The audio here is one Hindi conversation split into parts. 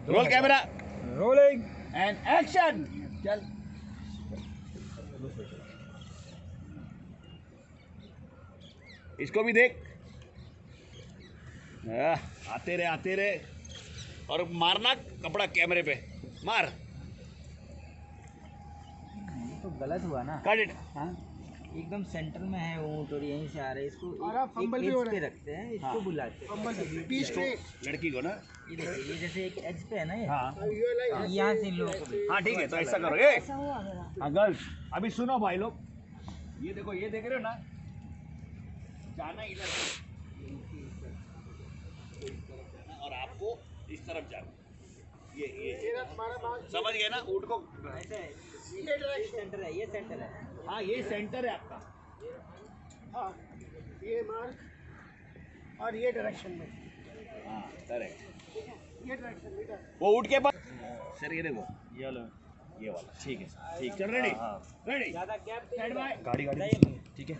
Roll camera, rolling and action. चल इसको भी देख। आते रहे और मारना कपड़ा कैमरे पे मार। तो गलत हुआ ना। Cut it. हाँ एकदम सेंटर में है ऊँट और यहीं से आ रहे हैं, इसको फंबल भी एक हो एज रहा पे है। रखते हैं, इसको हाँ। बुलाते हैं। इसको लड़की को ना, ये देखिए ये जैसे एक एज पे है ना ये, हाँ यहाँ से इन लोगों को भी। हाँ ठीक है, तो ऐसा करो। ए हाँ गर्ल्स, अभी सुनो भाई लोग, ये देखो, ये देख रहे हो ना, जाना इधर और आपको इस तरफ जाना। ये समझ गए ना ऊँट को। ऐसे है, ये सेंटर है, ये सेंटर है। हाँ ये सेंटर है आपका। हाँ ये मार्क और ये डायरेक्शन में, हाँ करेक्ट। ये डायरेक्शन में इधर। वो ऊँट के पास सर, ये देखो, ये वाला, ये वाला ठीक है। ठीक, चल रेडी रेडी। ज़्यादा गैप गाड़ी ठीक है।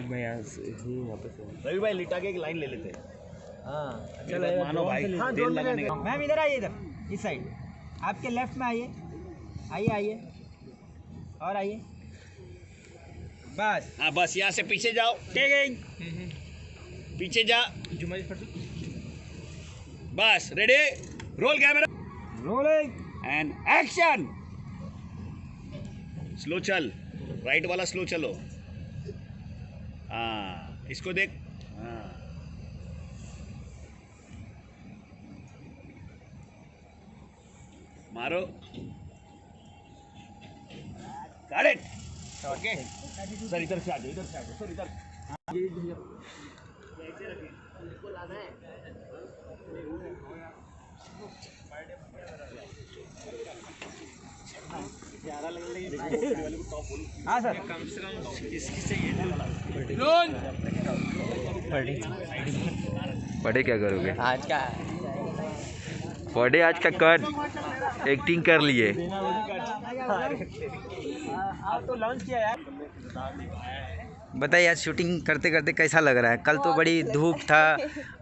मैं यहाँ पे रवि भाई लिटा के एक लाइन ले लेते हैं। हाँ चलो मानो भाई, तेल लगाने का। मैम इधर आइए, इधर इस साइड आपके लेफ्ट में आइए, आइए और आइए, बस। हाँ बस यहाँ से पीछे जाओ, टेकिंग पीछे जा, बस ready. Roll camera, rolling and action. Slow चल, राइट वाला स्लो चलो। हाँ इसको देख। हाँ मारो, गॉट इट। ओके सर, इधर से आ जाओ, सर इधर। हाँ सर। पढ़े क्या करोगे? आज का पढ़े आज का कर, एक्टिंग कर लिए। आप तो लॉन्च किया यार। बताइए आज शूटिंग करते करते कैसा लग रहा है? कल तो बड़ी धूप था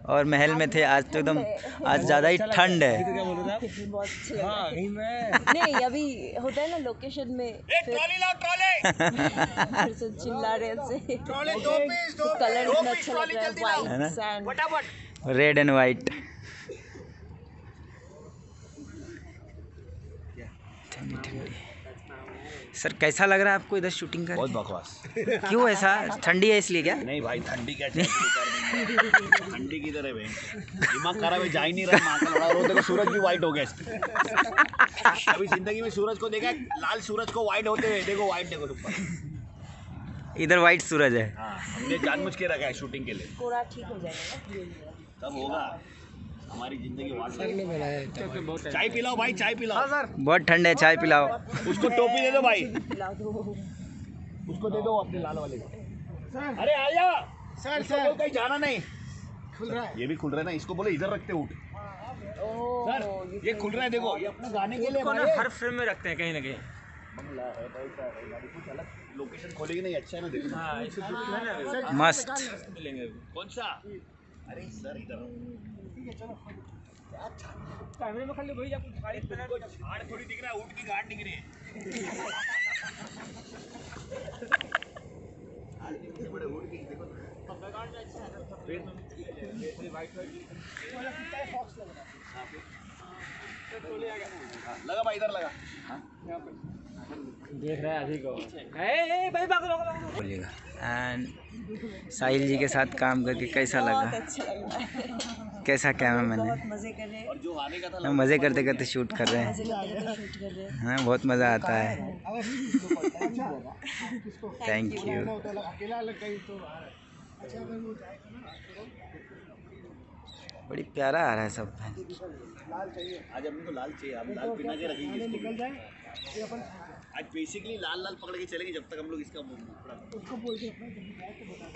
और महल में थे, आज तो एकदम, आज ज़्यादा ही ठंड है। बहुत अच्छे लग रहा है। नहीं अभी होता है ना लोकेशन में, ट्रॉली लाओ, ट्रॉली। फिर से चिल्ला रहे थे, दो कलर इतना अच्छा लग रहा है, है ना? White sand. Red and white. ठंडी ठंडी। सर कैसा लग रहा है आपको इधर शूटिंग बहुत करके? बकवास। क्यों ऐसा? ठंडी है इसलिए क्या? नहीं भाई, ठंडी क्या ठंडी की तरह भाई, दिमाग खराब है, जा ही नहीं रहा। माँ का लड़ा रो, देखो सूरज भी वाइट हो गया इसका। अभी जिंदगी में सूरज को देखा, लाल सूरज को वाइट होते हुए देखो, वाइट देखो ऊपर। इधर वाइट सूरज है। हाँ हमने जानबूझ के रखा है शूटिंग के लिए। कोड़ा ठीक हो जाएगा ना। तब होगा हमारी जिंदगी। चाय पिलाओ भाई, चाय पिलाओ। बहुत ठंड है, चाय पिलाओ। उसको टोपी दे दो भाई, पिला दो। उसको दे दो अपने लाल वाले को। अरे आया सर इसको बोल कहीं जाना नहीं। खुल रहा है। ये भी खुल रहा है ना, इसको बोलो इधर रखते ऊँट। ओह, सर ये खुल रहा है, देखो ये अपने गाने के लिए भाई। हर फ्रेम में रखते हैं कहीं ना कहीं। बंगला है, पैसा है, गाड़ी कुछ अलग लोकेशन खोलेगी नहीं, अच्छा है ना, देखो। हाँ इसको है ना, मस्त। मिलेंगे कौन सा? अरे सर इधर कैमरे में खाली वही आपको गाड़ी झाड़ थोड़ी दिख रहा है, ऊँट की गाड़ दिख रही है। बड़े ऊँट की देखो। लगा भाई, इधर लगा। देख रहा है अभी को। भाई भागो। बोलिएगा। एंड साहिल जी के साथ काम करके कैसा बहुत लगा? अच्छा लग रहा है, कैसा कैमरा मैंने? बहुत मजे कर रहे हैं, और जो आने का था, मज़े करते करते शूट कर रहे मजे हैं। करते करते शूट कर रहे हैं। हाँ बहुत मज़ा आता है। Thank you. अकेला अलग कहीं तो अच्छा अगर वो जाएगा ना। बड़ी प्यारा आ रहा है सब। लाल चाहिए, आज अपने को लाल चाहिए, हम लाल पिना के रखेंगे इसको। निकल जाए ये अपन आज बेसिकली लाल लाल पकड़ के चलेंगे जब तक हम लोग इसका उसको बोल के अपना जब जाए तो बता